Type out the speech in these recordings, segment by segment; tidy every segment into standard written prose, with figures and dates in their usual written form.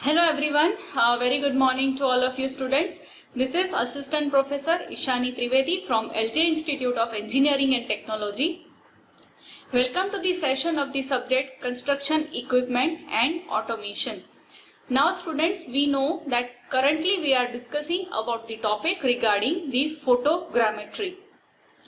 Hello everyone, very good morning to all of you students. This is Assistant Professor Ishani Trivedi from LJ Institute of Engineering and Technology. Welcome to the session of the subject Construction Equipment and Automation. Now students, we know that currently we are discussing about the topic regarding the photogrammetry.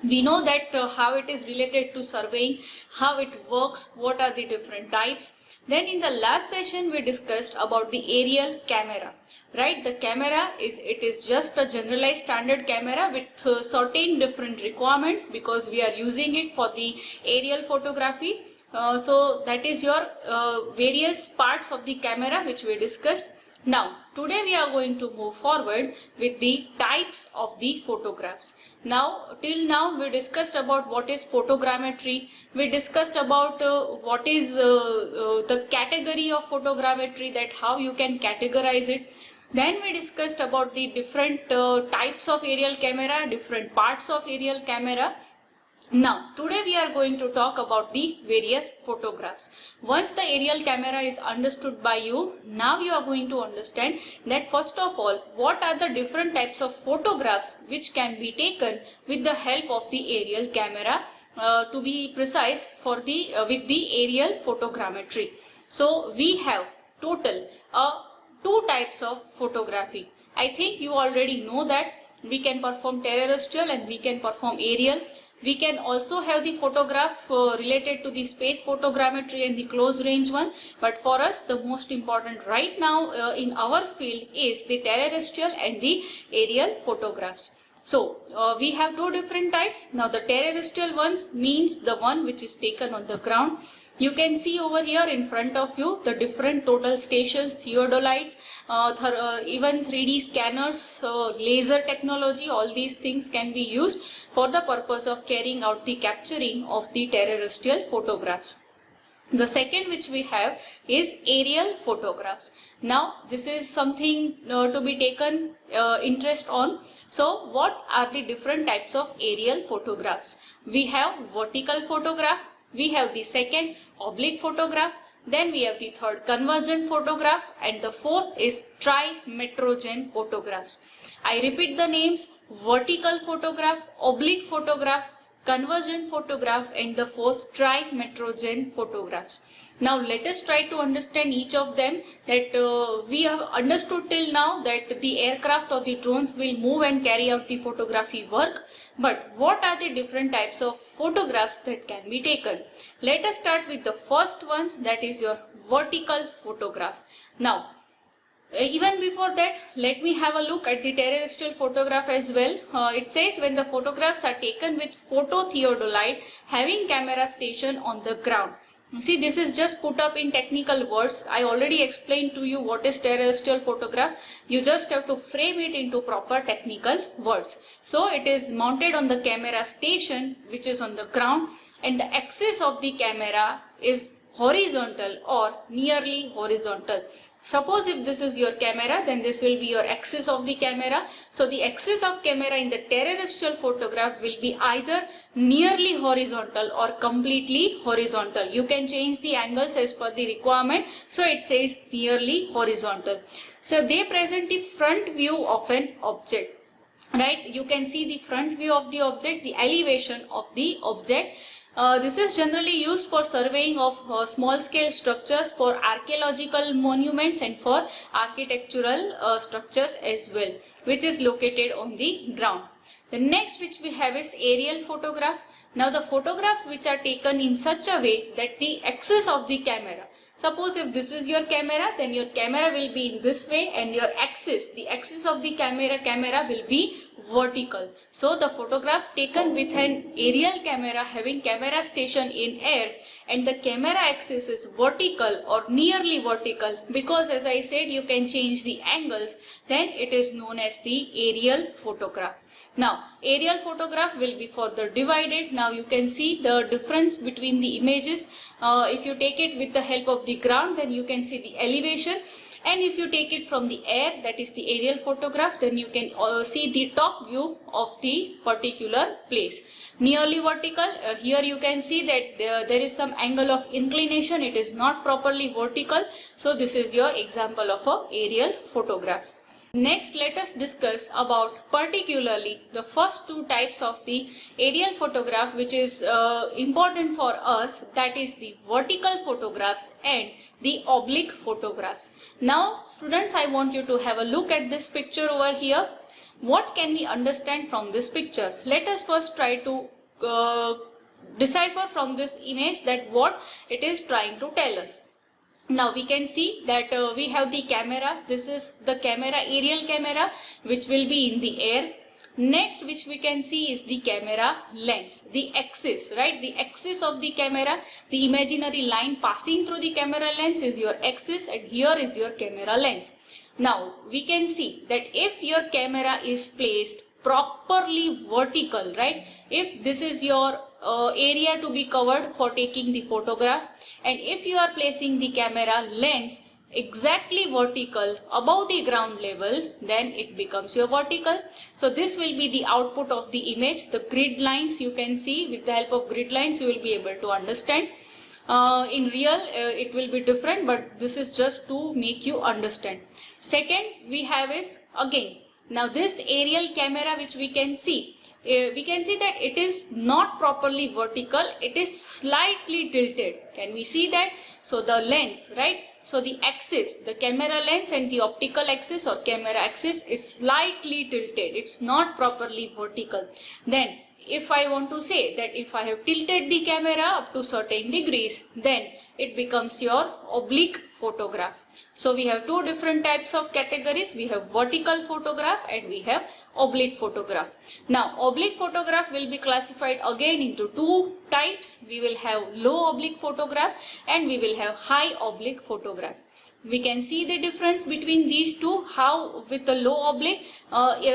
We know that how it is related to surveying, how it works, what are the different types. Then in the last session we discussed about the aerial camera, right? The camera is just a generalized standard camera with certain different requirements because we are using it for the aerial photography. So that is your various parts of the camera which we discussed. Now today we are going to move forward with the types of the photographs. Now till now we discussed about what is photogrammetry, we discussed about what is the category of photogrammetry, that how you can categorize it. Then we discussed about the different types of aerial camera, different parts of aerial camera. Now today we are going to talk about the various photographs. Once the aerial camera is understood by you, now you are going to understand that first of all what are the different types of photographs which can be taken with the help of the aerial camera, to be precise for the with the aerial photogrammetry. So we have total two types of photography. I think you already know that we can perform terrestrial and we can perform aerial. We can also have the photograph related to the space photogrammetry and the close range one. But for us the most important right now in our field is the terrestrial and the aerial photographs. So we have two different types. Now the terrestrial ones means the one which is taken on the ground. You can see over here in front of you the different total stations, theodolites, even 3D scanners, laser technology, all these things can be used for the purpose of carrying out the capturing of the terrestrial photographs. The second which we have is aerial photographs. Now this is something to be taken interest on. So what are the different types of aerial photographs? We have vertical photograph, we have the second oblique photograph, then we have the third convergent photograph, and the fourth is trimetrogen photographs. I repeat the names: vertical photograph, oblique photograph, convergent photograph, and the fourth trimetrogen photographs. Now let us try to understand each of them. That we have understood till now that the aircraft or the drones will move and carry out the photography work. But what are the different types of photographs that can be taken? Let us start with the first one, that is your vertical photograph. Now even before that, let me have a look at the terrestrial photograph as well. It says when the photographs are taken with phototheodolite having camera station on the ground. See, this is just put up in technical words. I already explained to you what is terrestrial photograph. You just have to frame it into proper technical words. So it is mounted on the camera station which is on the ground, and the axis of the camera is horizontal or nearly horizontal. Suppose if this is your camera, then this will be your axis of the camera. So the axis of camera in the terrestrial photograph will be either nearly horizontal or completely horizontal. You can change the angles as per the requirement. So it says nearly horizontal. So they present the front view of an object. Right? You can see the front view of the object, the elevation of the object. This is generally used for surveying of small scale structures, for archaeological monuments, and for architectural structures as well, which is located on the ground. The next which we have is aerial photograph. Now the photographs which are taken in such a way that the axis of the camera, suppose if this is your camera, then your camera will be in this way, and your axis, the axis of the camera will be vertical. So the photographs taken with an aerial camera having camera station in air and the camera axis is vertical or nearly vertical, because as I said you can change the angles, then it is known as the aerial photograph. Now aerial photograph will be further divided. Now you can see the difference between the images. If you take it with the help of the ground, then you can see the elevation. And if you take it from the air, that is the aerial photograph, then you can see the top view of the particular place. Nearly vertical, here you can see that there is some angle of inclination, it is not properly vertical. So this is your example of a aerial photograph. Next, let us discuss about particularly the first two types of the aerial photograph, which is important for us, that is the vertical photographs and the oblique photographs. Now students, I want you to have a look at this picture over here. What can we understand from this picture? Let us first try to decipher from this image that what it is trying to tell us. Now we can see that we have the camera. This is the camera, aerial camera, which will be in the air. Next, which we can see is the camera lens, the axis, right? The axis of the camera, the imaginary line passing through the camera lens is your axis, and here is your camera lens. Now we can see that if your camera is placed properly vertical, right? If this is your area to be covered for taking the photograph, and if you are placing the camera lens exactly vertical above the ground level, then it becomes your vertical. So this will be the output of the image. The grid lines you can see, with the help of grid lines you will be able to understand. In real it will be different, but this is just to make you understand. Second we have is again, now this aerial camera which we can see that it is not properly vertical, it is slightly tilted. Can we see that? So the lens, right? So the axis, the camera lens and the optical axis or camera axis is slightly tilted. It's not properly vertical. Then if I want to say that if I have tilted the camera up to certain degrees, then it becomes your oblique photograph. So we have two different types of categories. We have vertical photograph and we have oblique photograph. Now oblique photograph will be classified again into two types. We will have low oblique photograph and we will have high oblique photograph. We can see the difference between these two, how with the low oblique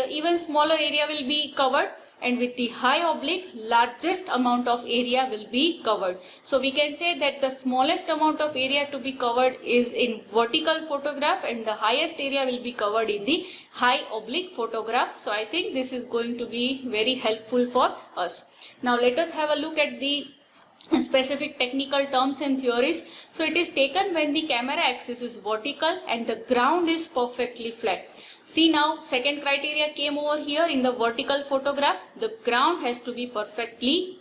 even smaller area will be covered, and with the high oblique largest amount of area will be covered. So we can say that the smallest amount of area to be covered is in vertical photograph and the highest area will be covered in the high oblique photograph. So I think this is going to be very helpful for us. Now let us have a look at the specific technical terms and theories. So it is taken when the camera axis is vertical and the ground is perfectly flat. See now, second criteria came over here in the vertical photograph. The ground has to be perfectly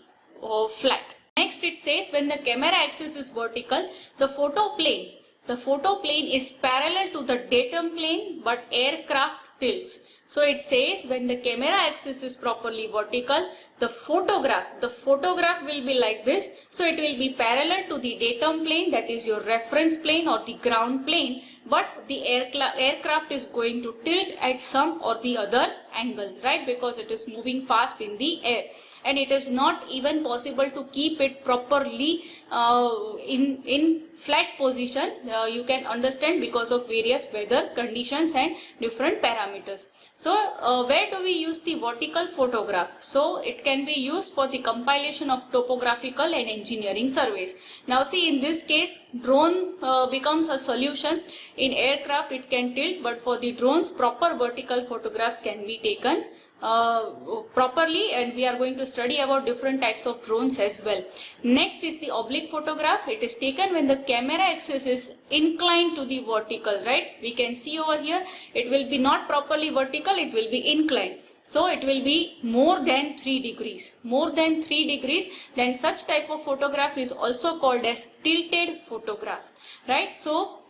flat. Next it says when the camera axis is vertical, the photo plane is parallel to the datum plane but aircraft tilts. So it says when the camera axis is properly vertical, the photograph will be like this. So it will be parallel to the datum plane, that is your reference plane or the ground plane, but the aircraft is going to tilt at some or the other angle, right? Because it is moving fast in the air and it is not even possible to keep it properly in flat position. You can understand because of various weather conditions and different parameters. So where do we use the vertical photograph? So it can be used for the compilation of topographical and engineering surveys. Now see, in this case drone becomes a solution. In aircraft it can tilt, but for the drones proper vertical photographs can be taken properly, and we are going to study about different types of drones as well. Next is the oblique photograph. It is taken when the camera axis is inclined to the vertical, right? We can see over here it will be not properly vertical, it will be inclined. So it will be more than 3 degrees. More than 3 degrees, then such type of photograph is also called as tilted photograph, right? So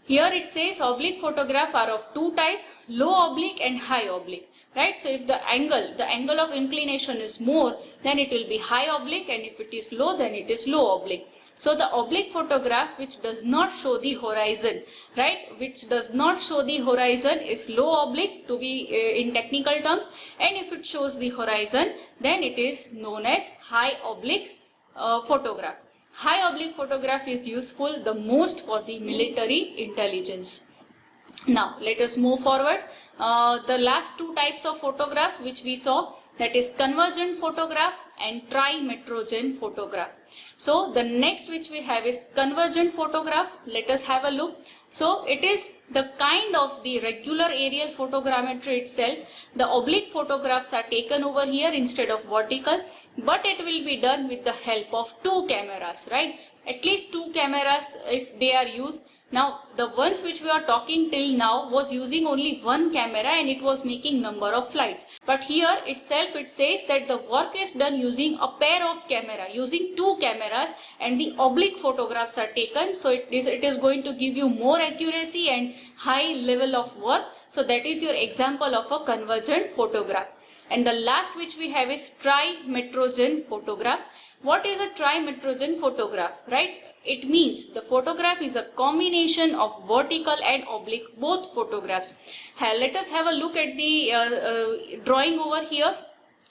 here it says oblique photograph are of two types, low oblique and high oblique. Right, so if the angle of inclination is more, then it will be high oblique, and if it is low, then it is low oblique. So the oblique photograph which does not show the horizon, right, which does not show the horizon is low oblique to be in technical terms, and if it shows the horizon, then it is known as high oblique photograph. High oblique photograph is useful the most for the military intelligence. Now let us move forward. The last two types of photographs which we saw, that is convergent photographs and trimetrogen photograph. So the next which we have is convergent photograph. Let us have a look. So it is the kind of the regular aerial photogrammetry itself. The oblique photographs are taken over here instead of vertical, but it will be done with the help of two cameras, right? At least two cameras if they are used. Now the ones which we are talking till now was using only one camera and it was making number of flights. But here itself it says that the work is done using a pair of camera, using two cameras, and the oblique photographs are taken. So it is going to give you more accuracy and high level of work. So that is your example of a convergent photograph. And the last which we have is trimetrogen photograph. What is a trimetrogen photograph, right? It means the photograph is a combination of vertical and oblique, both photographs. Let us have a look at the drawing over here.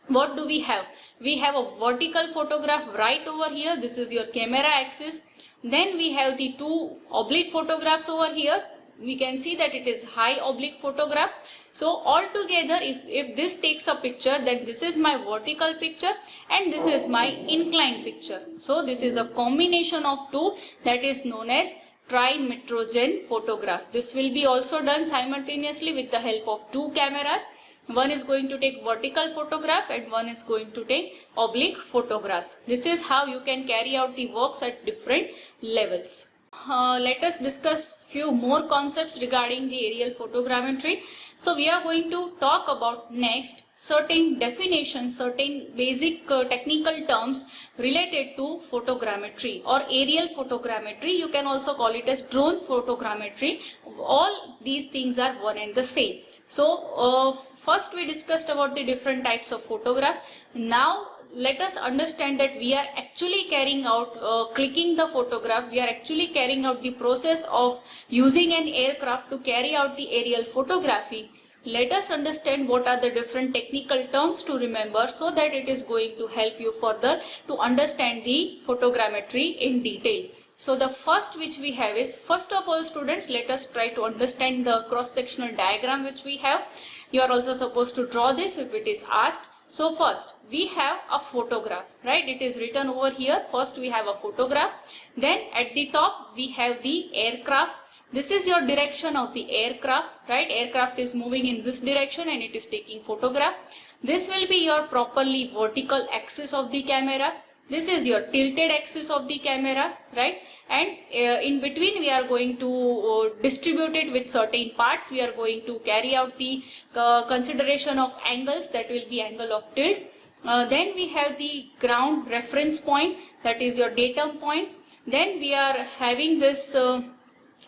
What do we have? We have a vertical photograph right over here. This is your camera axis. Then we have the two oblique photographs over here. We can see that it is high oblique photograph. So altogether, if this takes a picture, then this is my vertical picture and this is my inclined picture. So this is a combination of two, that is known as trimetrogen photograph. This will be also done simultaneously with the help of two cameras. One is going to take vertical photograph and one is going to take oblique photographs. This is how you can carry out the works at different levels. Let us discuss few more concepts regarding the aerial photogrammetry. So we are going to talk about next certain definitions, certain basic technical terms related to photogrammetry or aerial photogrammetry. You can also call it as drone photogrammetry. All these things are one and the same. So first we discussed about the different types of photograph. Now let us understand that we are actually carrying out, clicking the photograph, we are actually carrying out the process of using an aircraft to carry out the aerial photography. Let us understand what are the different technical terms to remember, so that it is going to help you further to understand the photogrammetry in detail. So the first which we have is, first of all students, let us try to understand the cross-sectional diagram which we have. You are also supposed to draw this if it is asked. So first we have a photograph, right? It is written over here. First we have a photograph. Then at the top we have the aircraft. This is your direction of the aircraft, right? Aircraft is moving in this direction and it is taking photograph. This will be your properly vertical axis of the camera. This is your tilted axis of the camera, right? And in between we are going to distribute it with certain parts. We are going to carry out the consideration of angles, that will be angle of tilt. Then we have the ground reference point, that is your datum point. Then we are having this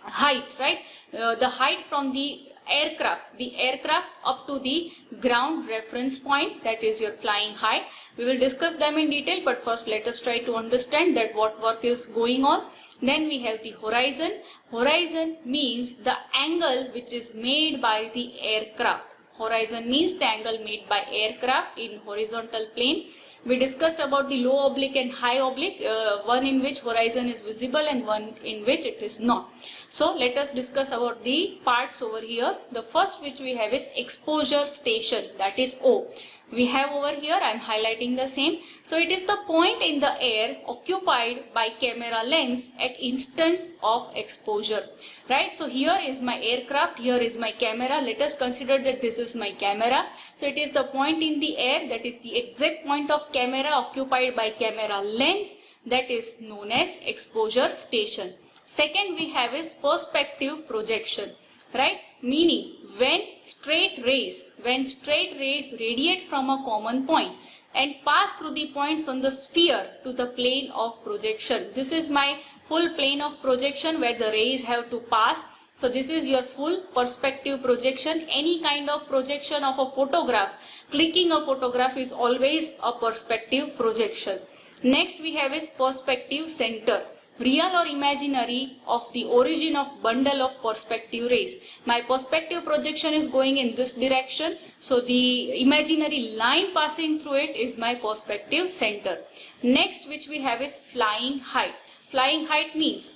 height, right? The height from the aircraft up to the ground reference point, that is your flying height. We will discuss them in detail, but first let us try to understand that what work is going on. Then we have the horizon. Horizon means the angle which is made by the aircraft. Horizon means the angle made by aircraft in horizontal plane. We discussed about the low oblique and high oblique, one in which horizon is visible and one in which it is not. So let us discuss about the parts over here. The first which we have is exposure station, that is O. We have over here, I am highlighting the same. So it is the point in the air occupied by camera lens at instance of exposure, right? So here is my aircraft, here is my camera. Let us consider that this is my camera. So it is the point in the air, that is the exact point of camera occupied by camera lens, that is known as exposure station. Second we have is perspective projection, right? Meaning when straight rays radiate from a common point and pass through the points on the sphere to the plane of projection. This is my full plane of projection where the rays have to pass. So this is your full perspective projection. Any kind of projection of a photograph, clicking a photograph is always a perspective projection. Next we have is perspective center. Real or imaginary of the origin of bundle of perspective rays. My perspective projection is going in this direction, so the imaginary line passing through it is my perspective center. Next which we have is flying height. Flying height means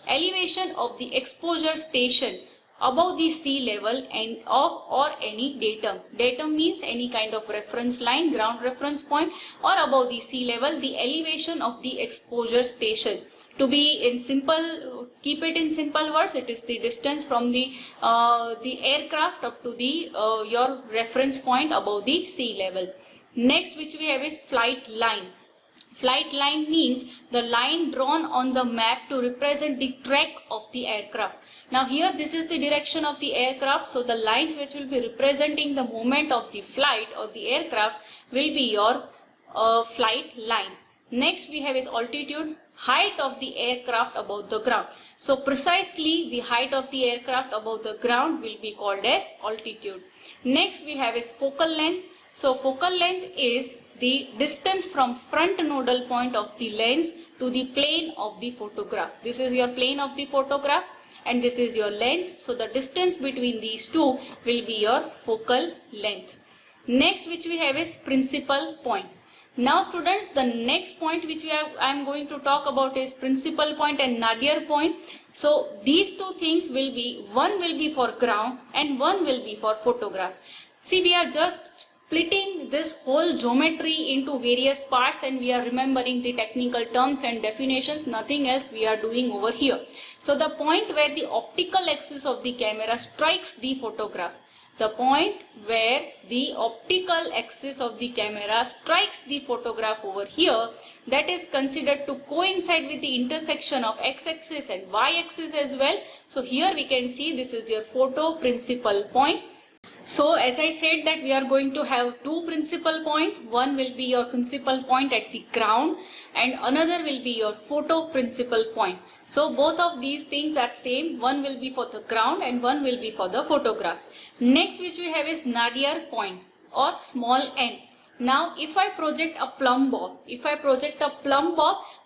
elevation of the exposure station above the sea level and or any datum. Datum means any kind of reference line, ground reference point, or above the sea level, the elevation of the exposure station. To be in simple, keep it in simple words, it is the distance from the aircraft up to the your reference point above the sea level. Next, which we have is flight line. Flight line means the line drawn on the map to represent the track of the aircraft. Now here this is the direction of the aircraft, so the lines which will be representing the movement of the flight or the aircraft will be your flight line. Next we have is altitude, height of the aircraft above the ground. So precisely the height of the aircraft above the ground will be called as altitude. Next we have is focal length. So focal length is the distance from front nodal point of the lens to the plane of the photograph. This is your plane of the photograph and this is your lens. So the distance between these two will be your focal length. Next which we have is principal point. Now students, the next point which I am going to talk about is principal point and nadir point. So these two things will be, one will be for ground and one will be for photograph. See, we are just splitting this whole geometry into various parts and we are remembering the technical terms and definitions, nothing else we are doing over here. So the point where the optical axis of the camera strikes the photograph. The point where the optical axis of the camera strikes the photograph over here, that is considered to coincide with the intersection of x-axis and y-axis as well. So here we can see this is your photo principal point. So as I said that we are going to have two principal point. One will be your principal point at the ground and another will be your photo principal point. So both of these things are same. One will be for the ground and one will be for the photograph. Next which we have is nadir point or small n. Now if I project a plumb bob,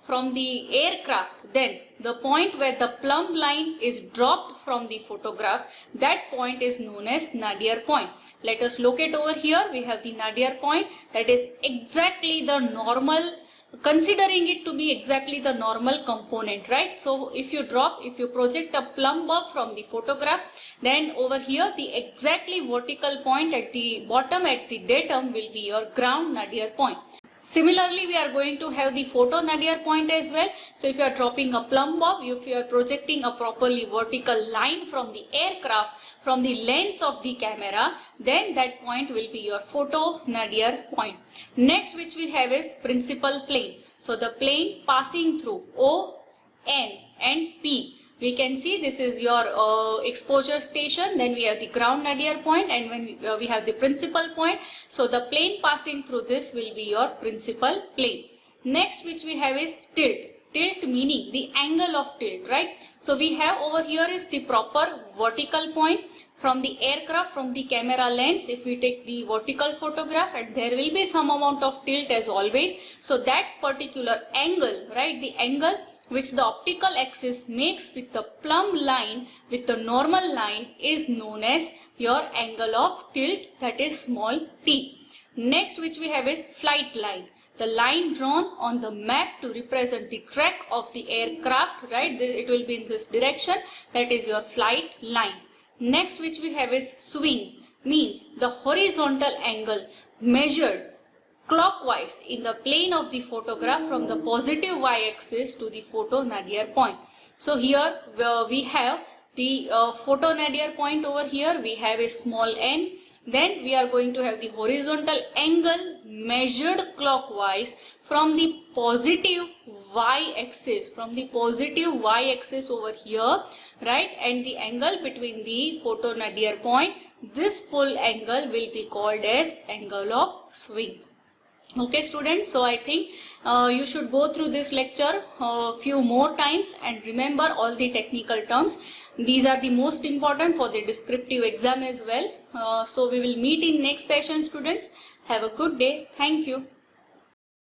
from the aircraft, then the point where the plumb line is dropped from the photograph, that point is known as nadir point. Let us locate over here. We have the nadir point, that is exactly the normal, considering it to be exactly the normal component, right? So if you project a plumb bob from the photograph, then over here the exactly vertical point at the bottom at the datum will be your ground nadir point. Similarly, we are going to have the photo nadir point as well. So if you are dropping a plumb bob, if you are projecting a properly vertical line from the aircraft, from the lens of the camera, then that point will be your photo nadir point. Next which we have is principal plane. So the plane passing through O, N and P. We can see this is your exposure station, then we have the ground nadir point and when we have the principal point. So the plane passing through this will be your principal plane. Next which we have is tilt. Tilt meaning the angle of tilt, right? So we have over here is the proper vertical point from the aircraft, from the camera lens. If we take the vertical photograph, and there will be some amount of tilt as always. So that particular angle, right, the angle which the optical axis makes with the plumb line with the normal line is known as your angle of tilt, that is small t. Next which we have is flight line. The line drawn on the map to represent the track of the aircraft, right? It will be in this direction, that is your flight line. Next which we have is swing, means the horizontal angle measured clockwise in the plane of the photograph from the positive y-axis to the photo nadir point. So here we have the photo nadir point over here, we have a small n. Then we are going to have the horizontal angle measured clockwise from the positive y-axis, over here, right, and the angle between the photo nadir point, this full angle will be called as angle of swing. Okay students, so I think you should go through this lecture a few more times and remember all the technical terms. These are the most important for the descriptive exam as well. So we will meet in next session students. Have a good day. Thank you.